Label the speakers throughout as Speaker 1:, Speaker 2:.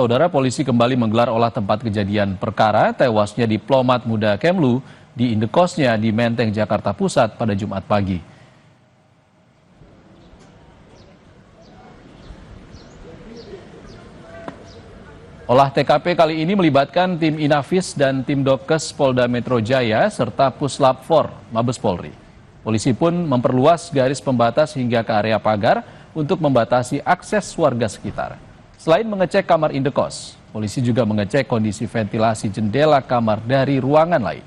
Speaker 1: Saudara, polisi kembali menggelar olah tempat kejadian perkara tewasnya diplomat muda Kemlu di indekosnya di Menteng, Jakarta Pusat pada Jumat pagi. Olah TKP kali ini melibatkan tim Inafis dan tim Dokes Polda Metro Jaya serta Puslap 4 Mabes Polri. Polisi pun memperluas garis pembatas hingga ke area pagar untuk membatasi akses warga sekitar. Selain mengecek kamar indekos, polisi juga mengecek kondisi ventilasi jendela kamar dari ruangan lain.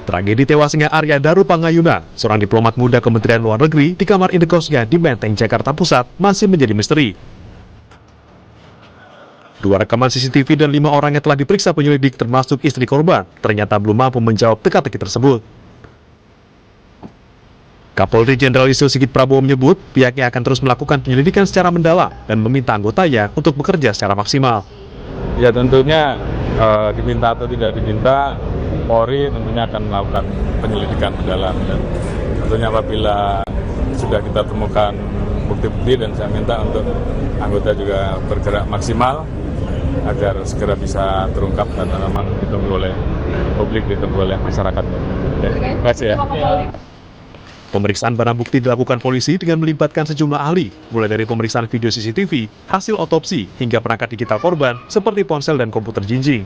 Speaker 2: Tragedi tewasnya Arya Daru Pangayunan, seorang diplomat muda Kementerian Luar Negeri di kamar indekosnya di Menteng, Jakarta Pusat, masih menjadi misteri. 2 rekaman CCTV dan 5 orang yang telah diperiksa penyelidik termasuk istri korban, ternyata belum mampu menjawab teka-teki tersebut. Kapolri Jenderal Listio Sigit Prabowo menyebut pihaknya akan terus melakukan penyelidikan secara mendalam dan meminta anggotanya untuk bekerja secara maksimal.
Speaker 3: Ya tentunya diminta atau tidak diminta, Polri tentunya akan melakukan penyelidikan mendalam, dan tentunya apabila sudah kita temukan bukti-bukti, dan saya minta untuk anggota juga bergerak maksimal agar segera bisa terungkap dan memang ditunggu oleh publik, ditunggu oleh masyarakat. Terima kasih ya.
Speaker 2: Pemeriksaan barang bukti dilakukan polisi dengan melibatkan sejumlah ahli, mulai dari pemeriksaan video CCTV, hasil otopsi, hingga perangkat digital korban seperti ponsel dan komputer jinjing.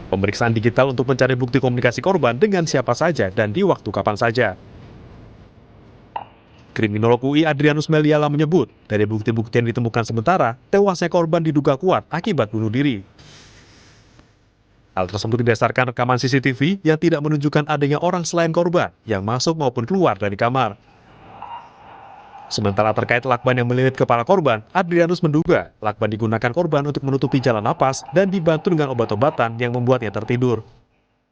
Speaker 2: Pemeriksaan digital untuk mencari bukti komunikasi korban dengan siapa saja dan di waktu kapan saja. Kriminolog UI Adrianus Meliala menyebut, dari bukti-bukti yang ditemukan sementara, tewasnya korban diduga kuat akibat bunuh diri. Hal tersebut didasarkan rekaman CCTV yang tidak menunjukkan adanya orang selain korban yang masuk maupun keluar dari kamar. Sementara terkait lakban yang melilit kepala korban, Adrianus menduga lakban digunakan korban untuk menutupi jalan napas dan dibantu dengan obat-obatan yang membuatnya tertidur.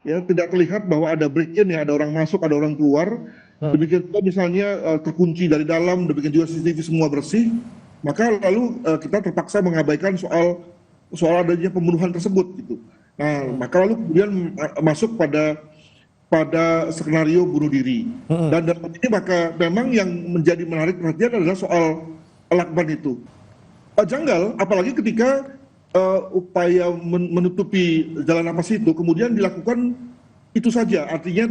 Speaker 4: Ya, tidak terlihat bahwa ada break-in, ya, ada orang masuk, ada orang keluar. Demikian juga misalnya terkunci dari dalam, demikian juga CCTV semua bersih, maka lalu kita terpaksa mengabaikan soal adanya pembunuhan tersebut gitu. Nah, maka lalu kemudian masuk pada skenario bunuh diri. Dan dalam ini maka memang yang menjadi menarik perhatian adalah soal lakban itu. Janggal, apalagi ketika upaya menutupi jalan napas itu kemudian dilakukan itu saja, artinya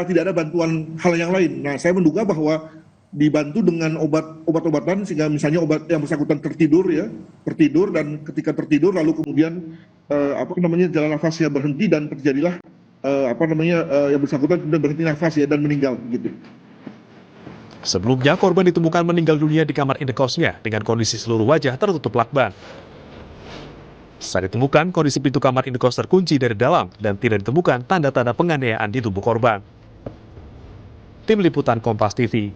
Speaker 4: tidak ada bantuan hal yang lain. Nah, saya menduga bahwa dibantu dengan obat-obatan sehingga misalnya obat yang bersangkutan tertidur, dan ketika tertidur lalu kemudian jalan nafasnya berhenti dan terjadilah yang bersangkutan kemudian berhenti nafas dan meninggal gitu.
Speaker 2: Sebelumnya korban ditemukan meninggal dunia di kamar indekosnya dengan kondisi seluruh wajah tertutup lakban. Saat ditemukan, kondisi pintu kamar indekos terkunci dari dalam dan tidak ditemukan tanda-tanda penganiayaan di tubuh korban. Tim Liputan Kompas TV.